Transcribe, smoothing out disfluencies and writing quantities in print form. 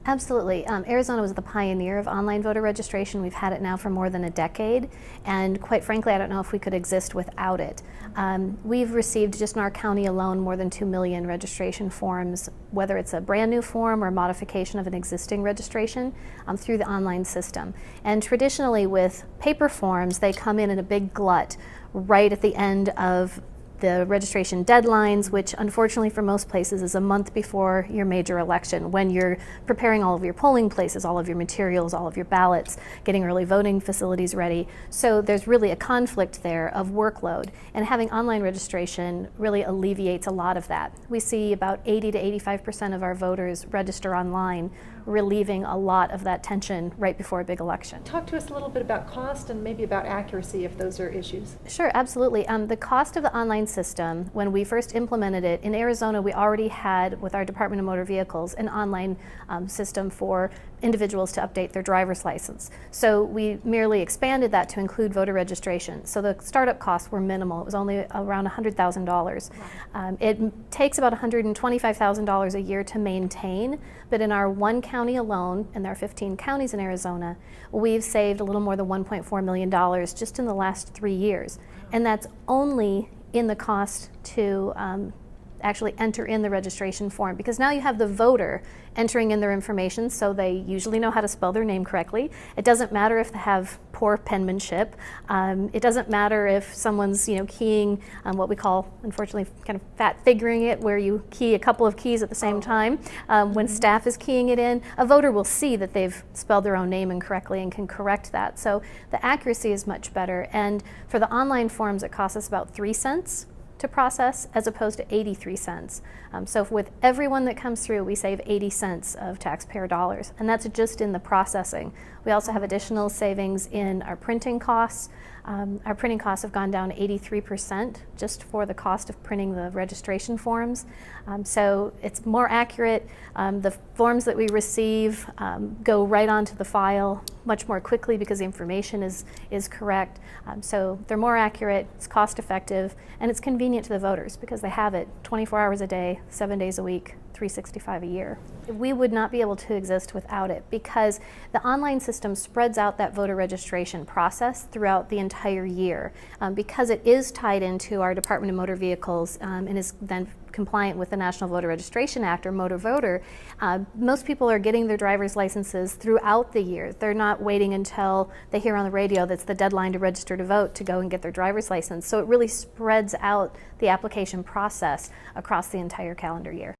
Absolutely. Arizona was the pioneer of online voter registration. We've had it now for more than a decade, and quite frankly, I don't know if we could exist without it. We've received, just in our county alone, more than 2 million registration forms, whether it's a brand new form or a modification of an existing registration, through the online system. And traditionally with paper forms, they come in a big glut right at the end of the registration deadlines, which unfortunately for most places is a month before your major election, when you're preparing all of your polling places, all of your materials, all of your ballots, getting early voting facilities ready. So there's really a conflict there of workload, and having online registration really alleviates a lot of that. We see about 80 to 85% of our voters register online, relieving a lot of that tension right before a big election. Talk to us a little bit about cost and maybe about accuracy if those are issues. Sure, absolutely. The cost of the online system, when we first implemented it, in Arizona we already had, with our Department of Motor Vehicles, an online system for individuals to update their driver's license. So we merely expanded that to include voter registration. So the startup costs were minimal. It was only around $100,000. It takes about $125,000 a year to maintain, but in our one county alone, and there are 15 counties in Arizona, we've saved a little more than $1.4 million just in the last 3 years. And that's only in the cost to actually enter in the registration form, because now you have the voter entering in their information, so they usually know how to spell their name correctly. It doesn't matter if they have poor penmanship. It doesn't matter if someone's keying what we call, unfortunately, kind of fat figuring it, where you key a couple of keys at the same time. When staff is keying it in, a voter will see that they've spelled their own name incorrectly and can correct that. So the accuracy is much better. And for the online forms, it costs us about 3 cents to process, as opposed to 83 cents. So with everyone that comes through, we save 80 cents of taxpayer dollars, and that's just in the processing. We also have additional savings in our printing costs. Our printing costs have gone down 83% just for the cost of printing the registration forms. So it's more accurate. The forms that we receive go right onto the file much more quickly because the information is correct. So they're more accurate, it's cost effective, and it's convenient to the voters because they have it 24 hours a day, 7 days a week, 365 a year. We would not be able to exist without it, because the online system spreads out that voter registration process throughout the entire year. Because it is tied into our Department of Motor Vehicles and is then compliant with the National Voter Registration Act, or Motor Voter, most people are getting their driver's licenses throughout the year. They're not waiting until they hear on the radio that's the deadline to register to vote to go and get their driver's license. So it really spreads out the application process across the entire calendar year.